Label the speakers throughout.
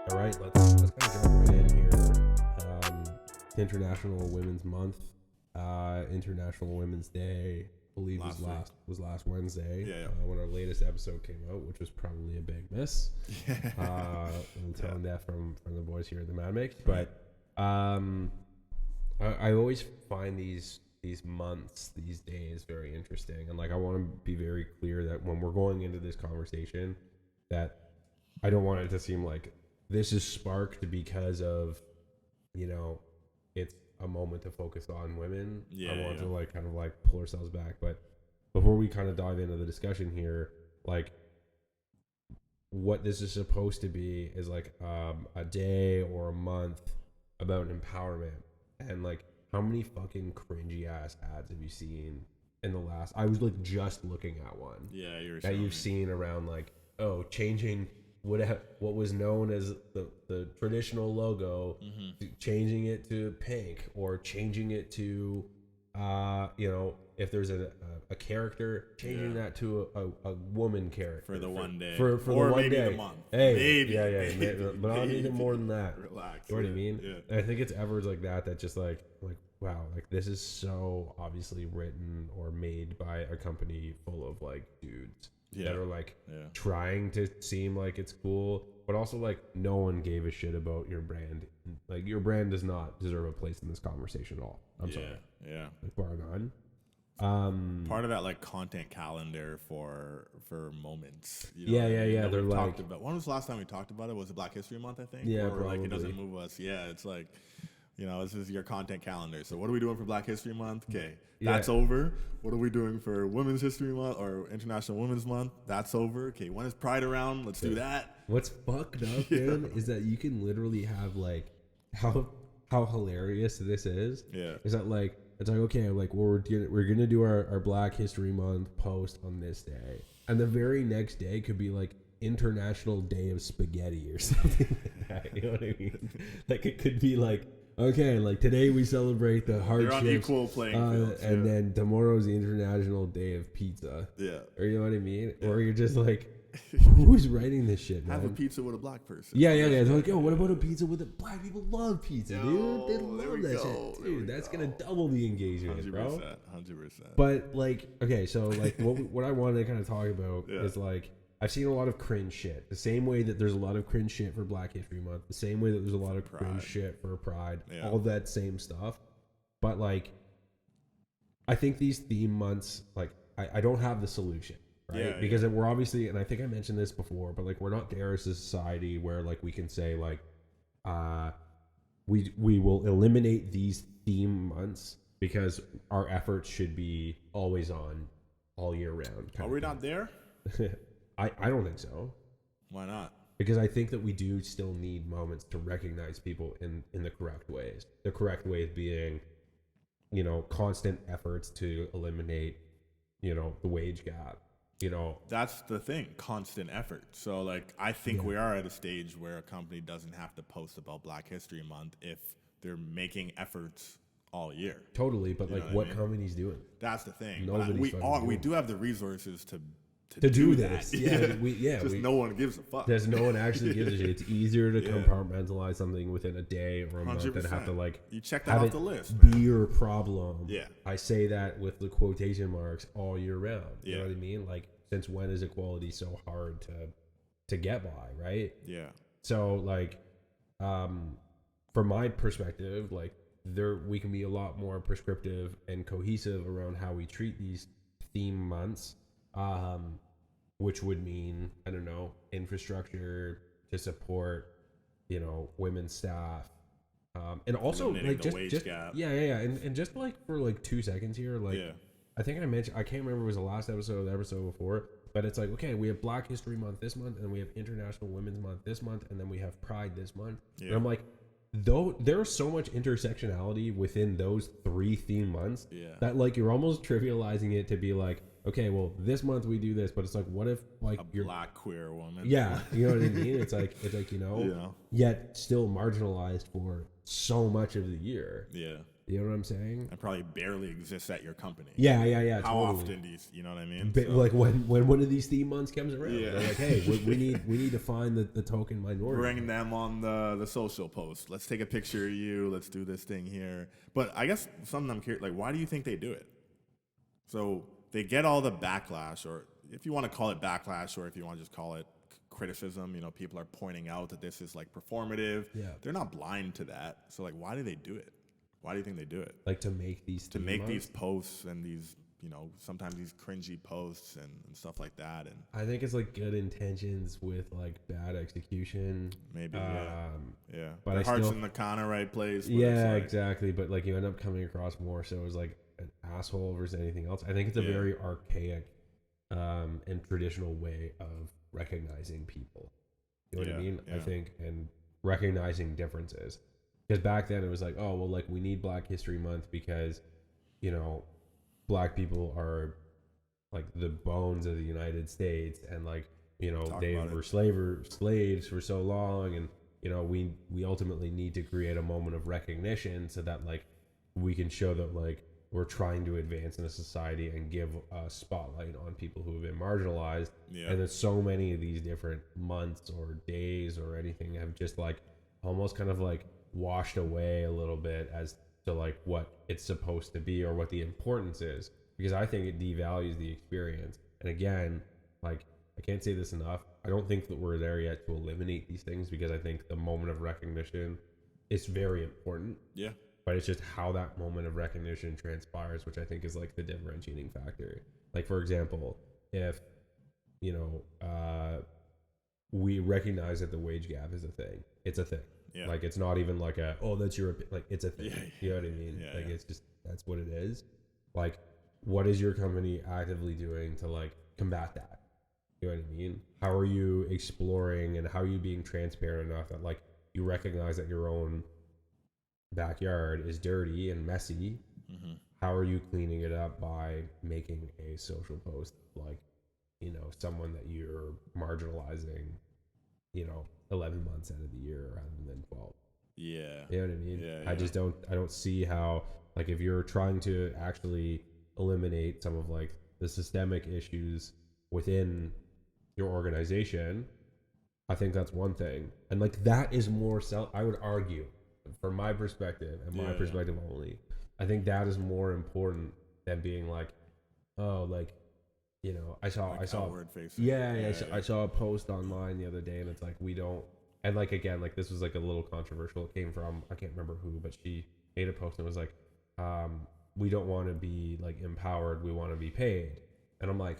Speaker 1: All right, let's kind of jump right in here. International Women's Month, International Women's Day. I believe was last Wednesday.
Speaker 2: Yeah.
Speaker 1: When our latest episode came out, which was probably a big miss. I'm telling that from the boys here at the Mad Mix. But I always find these months, these days, very interesting, and like I want to be very clear that when we're going into this conversation, that I don't want it to seem like this is sparked because of, it's a moment to focus on women. I want to like kind of like pull ourselves back. But before we kind of dive into the discussion here, like what this is supposed to be is like a day or a month about empowerment. And like, how many fucking cringy ass ads have you seen in the last? I was like just looking at one.
Speaker 2: Yeah,
Speaker 1: you've seen around like, changing what was known as the traditional logo, changing it to pink, or changing it to if there's a character, changing that to a woman character
Speaker 2: for the one day,
Speaker 1: for
Speaker 2: or
Speaker 1: the one
Speaker 2: maybe
Speaker 1: day.
Speaker 2: the month.
Speaker 1: Maybe, but I need it more than that.
Speaker 2: Relax.
Speaker 1: You know what I mean?
Speaker 2: Yeah.
Speaker 1: And I think it's efforts like that just like wow, like this is so obviously written or made by a company full of like dudes that are like trying to seem like it's cool, but also like no one gave a shit about your brand. Like your brand does not deserve a place in this conversation at all. I'm sorry.
Speaker 2: Yeah.
Speaker 1: Like bar none.
Speaker 2: Part of that like content calendar for moments.
Speaker 1: They're like,
Speaker 2: when was the last time we talked about it? Was it Black History Month? I think.
Speaker 1: Yeah,
Speaker 2: or
Speaker 1: probably.
Speaker 2: like it doesn't move us. Yeah, it's like, this is your content calendar. So what are we doing for Black History Month? Okay, that's over. What are we doing for Women's History Month or International Women's Month? That's over. Okay, when is Pride around? Let's do that.
Speaker 1: What's fucked up, man, is that you can literally have like how hilarious this is.
Speaker 2: Yeah.
Speaker 1: Is that like, it's like, okay, like we're gonna do our Black History Month post on this day, and the very next day could be like International Day of Spaghetti or something like that. You know what I mean? Like it could be like, okay, like today we celebrate the hardships.
Speaker 2: They're on equal playing fields,
Speaker 1: and then tomorrow's the International Day of Pizza.
Speaker 2: Yeah.
Speaker 1: Or you know what I mean? Yeah. Or you're just like, who's writing this shit, man?
Speaker 2: Have a pizza with a black person.
Speaker 1: Yeah. They're like, yo, what about a pizza with a black people love pizza, dude? They love that shit, dude. That's gonna double the engagement,
Speaker 2: 100%,
Speaker 1: bro.
Speaker 2: 100%.
Speaker 1: But like, okay, so like, what I wanted to kind of talk about is like, I've seen a lot of cringe shit. The same way that there's a lot of cringe shit for Black History Month. The same way that there's a lot of cringe shit for Pride. Yeah. All that same stuff. But like, I think these theme months, like, I don't have the solution. Right?
Speaker 2: Yeah,
Speaker 1: because we're obviously, and I think I mentioned this before, but like we're not there as a society where like we can say like, we will eliminate these theme months because our efforts should be always on, all year round.
Speaker 2: Are we not there?
Speaker 1: I don't think so.
Speaker 2: Why not?
Speaker 1: Because I think that we do still need moments to recognize people in the correct ways. The correct ways being, constant efforts to eliminate, the wage gap.
Speaker 2: That's the thing, constant effort. So like I think we are at a stage where a company doesn't have to post about Black History Month if they're making efforts all year.
Speaker 1: Totally, but like what company's doing?
Speaker 2: That's the thing. We do have the resources to do
Speaker 1: this.
Speaker 2: That. No one gives a fuck.
Speaker 1: There's no one actually gives a shit. It's easier to compartmentalize something within a day or a month
Speaker 2: 100%.
Speaker 1: than have to like
Speaker 2: you check that off the list.
Speaker 1: Be your problem.
Speaker 2: Yeah.
Speaker 1: I say that with the quotation marks all year round. You know what I mean? Like, since when is equality so hard to get by, right?
Speaker 2: Yeah.
Speaker 1: So like, from my perspective, like we can be a lot more prescriptive and cohesive around how we treat these theme months. Which would mean, I don't know, infrastructure to support, women's staff, and also like just
Speaker 2: gap.
Speaker 1: And just like for like 2 seconds here, like I think I mentioned, I can't remember if it was the last episode or the episode before, but it's like, okay, we have Black History Month this month, and we have International Women's Month this month, and then we have Pride this month, and I'm like, though there's so much intersectionality within those 3 theme months that like you're almost trivializing it to be like, okay, well, this month we do this, but it's like, what if like
Speaker 2: you're a black queer woman?
Speaker 1: Yeah, you know what I mean? It's like yet still marginalized for so much of the year.
Speaker 2: Yeah.
Speaker 1: You know what I'm saying?
Speaker 2: And probably barely exists at your company.
Speaker 1: Yeah.
Speaker 2: How
Speaker 1: Totally.
Speaker 2: often do you know what I mean?
Speaker 1: Like when one of these theme months comes around,
Speaker 2: Yeah.
Speaker 1: they're like, hey, we need to find the token minority.
Speaker 2: Bring them on the social post. Let's take a picture of you. Let's do this thing here. But I guess something I'm curious, like, why do you think they do it? So they get all the backlash, or if you want to call it backlash, or if you want to just call it criticism, you know, people are pointing out that this is like performative.
Speaker 1: Yeah.
Speaker 2: They're not blind to that. So like, why do they do it? Why do you think they do it?
Speaker 1: Like to make these
Speaker 2: These posts and these, you know, sometimes these cringy posts and stuff like that. And
Speaker 1: I think it's like good intentions with like bad execution.
Speaker 2: maybe, yeah.
Speaker 1: But
Speaker 2: Their
Speaker 1: I
Speaker 2: heart's
Speaker 1: still,
Speaker 2: in the kind of right place. But
Speaker 1: yeah,
Speaker 2: it's
Speaker 1: exactly. But like you end up coming across more so as like an asshole versus anything else. I think it's a very archaic and traditional way of recognizing people. You know what I mean?
Speaker 2: Yeah.
Speaker 1: I think, and recognizing differences. Because back then it was like, oh, well, like we need Black History Month because, you know, Black people are like the bones of the United States, and like, you know, they were slaves for so long, and you know, we ultimately need to create a moment of recognition so that like we can show that like we're trying to advance in a society and give a spotlight on people who have been marginalized.
Speaker 2: Yeah.
Speaker 1: And there's so many of these different months or days or anything have just like almost kind of like washed away a little bit as to like what it's supposed to be or what the importance is, because I think it devalues the experience. And again, like I can't say this enough, I don't think that we're there yet to eliminate these things, because I think the moment of recognition is very important.
Speaker 2: Yeah.
Speaker 1: But it's just how that moment of recognition transpires, which I think is like the differentiating factor. Like for example, if you know we recognize that the wage gap is a thing, it's a thing.
Speaker 2: Yeah.
Speaker 1: Like it's not even like a, oh, that's your like, it's a thing.
Speaker 2: Yeah.
Speaker 1: You know what I mean?
Speaker 2: Yeah,
Speaker 1: like
Speaker 2: yeah.
Speaker 1: it's just, that's what it is. Like, what is your company actively doing to like combat that? You know what I mean? How are you exploring, and how are you being transparent enough that like you recognize that your own backyard is dirty and messy?
Speaker 2: Mm-hmm.
Speaker 1: How are you cleaning it up by making a social post like, you know, someone that you're marginalizing, you know, 11 months out of the year rather than 12?
Speaker 2: Yeah.
Speaker 1: You know what I mean?
Speaker 2: Yeah.
Speaker 1: I don't see how, like, if you're trying to actually eliminate some of like the systemic issues within your organization, I think that's one thing. And like that is more I would argue, from my perspective and my perspective only, I think that is more important than being like, oh, like, you know, I saw
Speaker 2: outward facing.
Speaker 1: I saw a post online the other day, and it's like, we don't, and like again, like this was like a little controversial. It came from, I can't remember who, but she made a post and it was like, we don't want to be like empowered, we want to be paid. And I'm like,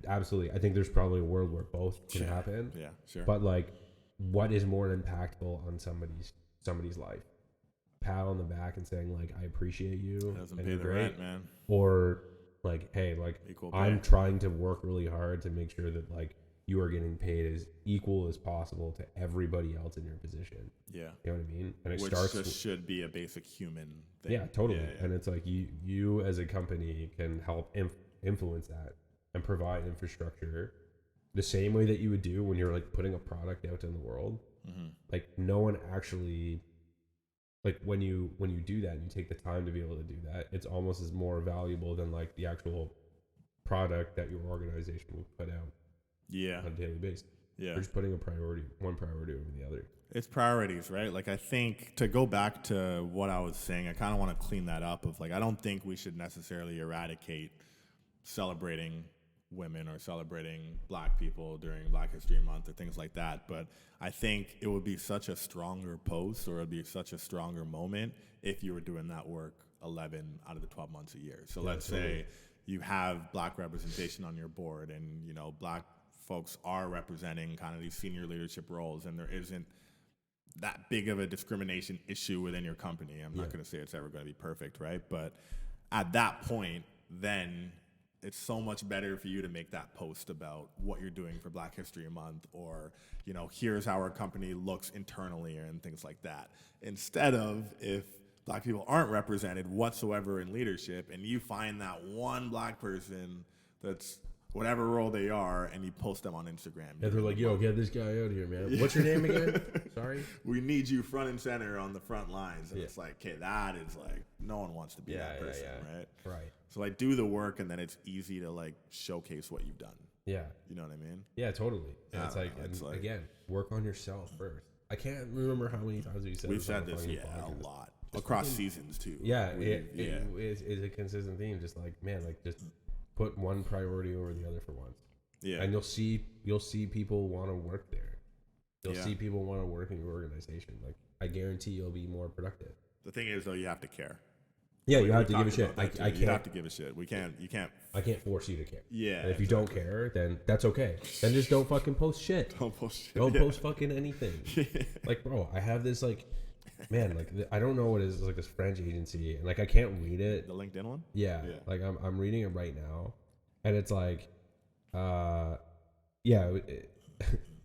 Speaker 1: absolutely, I think there's probably a world where both can happen.
Speaker 2: Yeah, sure.
Speaker 1: But like, what is more impactful on somebody's life? Pat on the back and saying like, I appreciate you,
Speaker 2: That doesn't
Speaker 1: and
Speaker 2: pay
Speaker 1: you're
Speaker 2: the
Speaker 1: great,
Speaker 2: rent, man.
Speaker 1: or like, hey, like
Speaker 2: Equal pay.
Speaker 1: I'm trying to work really hard to make sure that like you are getting paid as equal as possible to everybody else in your position.
Speaker 2: Yeah.
Speaker 1: You know what I mean? And it
Speaker 2: Which
Speaker 1: starts
Speaker 2: just should be a basic human thing.
Speaker 1: yeah, totally.
Speaker 2: Yeah.
Speaker 1: And it's like you as a company can help influence that and provide infrastructure the same way that you would do when you're like putting a product out in the world.
Speaker 2: Mm-hmm.
Speaker 1: Like no one actually, like when you do that and you take the time to be able to do that, it's almost as more valuable than like the actual product that your organization will put out on a daily basis.
Speaker 2: Yeah.
Speaker 1: You're just putting one priority over the other.
Speaker 2: It's priorities, right? Like I think, to go back to what I was saying, I kind of want to clean that up of like, I don't think we should necessarily eradicate celebrating women or celebrating Black people during Black History Month or things like that. But I think it would be such a stronger post, or it would be such a stronger moment if you were doing that work 11 out of the 12 months a year. So let's say you have Black representation on your board, and you know Black folks are representing kind of these senior leadership roles, and there isn't that big of a discrimination issue within your company. I'm not going to say it's ever going to be perfect, right? But at that point, then it's so much better for you to make that post about what you're doing for Black History Month, or, you know, here's how our company looks internally and things like that. Instead of, if Black people aren't represented whatsoever in leadership and you find that one Black person that's whatever role they are, and you post them on Instagram.
Speaker 1: Yeah, they're like, yo, get this guy out here, man. What's your name again? Sorry?
Speaker 2: We need you front and center on the front lines. And
Speaker 1: Yeah.
Speaker 2: it's like, okay, that is like, no one wants to be that person, right?
Speaker 1: Right.
Speaker 2: So like do the work, and then it's easy to like showcase what you've done.
Speaker 1: Yeah.
Speaker 2: You know what I mean?
Speaker 1: Yeah, totally. And it's like, again, work on yourself first. I can't remember how many times
Speaker 2: We've said this, a lot. Across seasons too.
Speaker 1: Yeah, it's a consistent theme. Just like, man, like just put one priority over the other for once.
Speaker 2: Yeah.
Speaker 1: And you'll see people want to work there. You'll see people want to work in your organization. Like, I guarantee you'll be more productive.
Speaker 2: The thing is, though, you have to care.
Speaker 1: Yeah, you have to give a shit.
Speaker 2: I can't. You have to give a shit. You can't.
Speaker 1: I can't force you to care.
Speaker 2: Yeah.
Speaker 1: And if you don't care, then that's okay. Then just don't fucking post shit.
Speaker 2: Don't post shit.
Speaker 1: Don't post fucking anything. Like, bro, I have this like, man, like I don't know what it is. It's like this French agency, and like I can't read it.
Speaker 2: The LinkedIn one.
Speaker 1: Yeah. Like I'm reading it right now, and it's like,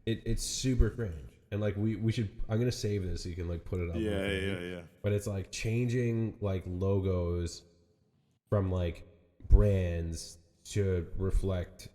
Speaker 1: it's super cringe. And like we should, I'm gonna save this so you can like put it up.
Speaker 2: Yeah.
Speaker 1: But it's like changing like logos from like brands to reflect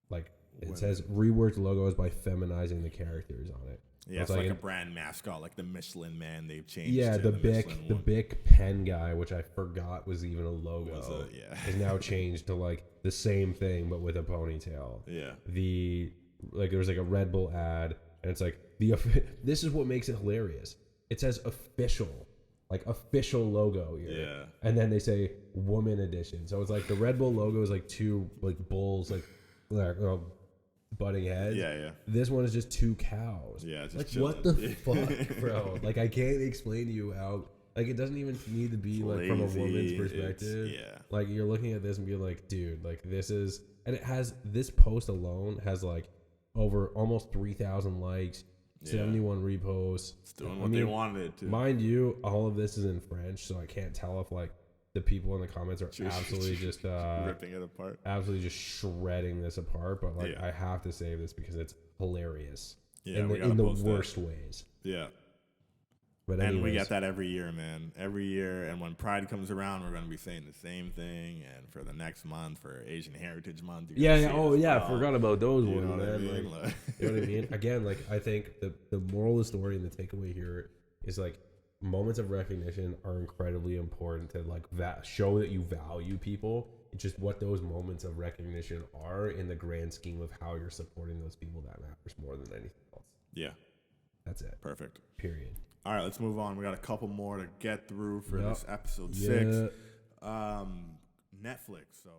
Speaker 1: like it says reworked logos by feminizing the characters on it.
Speaker 2: Yeah, it's like a brand mascot, like the Michelin Man. They've changed.
Speaker 1: Yeah, the Bic pen guy, which I forgot was even a logo, is now changed to like the same thing but with a ponytail.
Speaker 2: Yeah.
Speaker 1: There was like a Red Bull ad, and it's like this is what makes it hilarious. It says official logo here.
Speaker 2: Yeah.
Speaker 1: And then they say woman edition. So it's like the Red Bull logo is like two like bulls like butting heads.
Speaker 2: Yeah.
Speaker 1: This one is just two cows.
Speaker 2: Yeah, just
Speaker 1: like
Speaker 2: chilling.
Speaker 1: What the fuck, bro? Like I can't explain to you how. Like it doesn't even need to be like from a woman's perspective. Like you're looking at this and being like, dude, like this is, and it has this post alone has like over almost 3,000 likes, 71 reposts.
Speaker 2: It's doing what they wanted it to.
Speaker 1: Mind you, all of this is in French, so I can't tell if like the people in the comments are absolutely just
Speaker 2: ripping it apart,
Speaker 1: absolutely just shredding this apart. But like I have to save this because it's hilarious.
Speaker 2: Yeah,
Speaker 1: in the worst ways.
Speaker 2: Yeah.
Speaker 1: But
Speaker 2: and we get that every year, man. Every year. And when Pride comes around, we're going to be saying the same thing. And for the next month, for Asian Heritage Month.
Speaker 1: I forgot about those ones, man.
Speaker 2: I mean?
Speaker 1: Like, you know what I mean? Again, like, I think the moral of the story and the takeaway here is, like, moments of recognition are incredibly important to, like, show that you value people. It's just what those moments of recognition are in the grand scheme of how you're supporting those people that matters more than anything else.
Speaker 2: Yeah.
Speaker 1: That's it.
Speaker 2: Perfect.
Speaker 1: Period.
Speaker 2: All right, let's move on. We got a couple more to get through for this episode 6. Netflix. So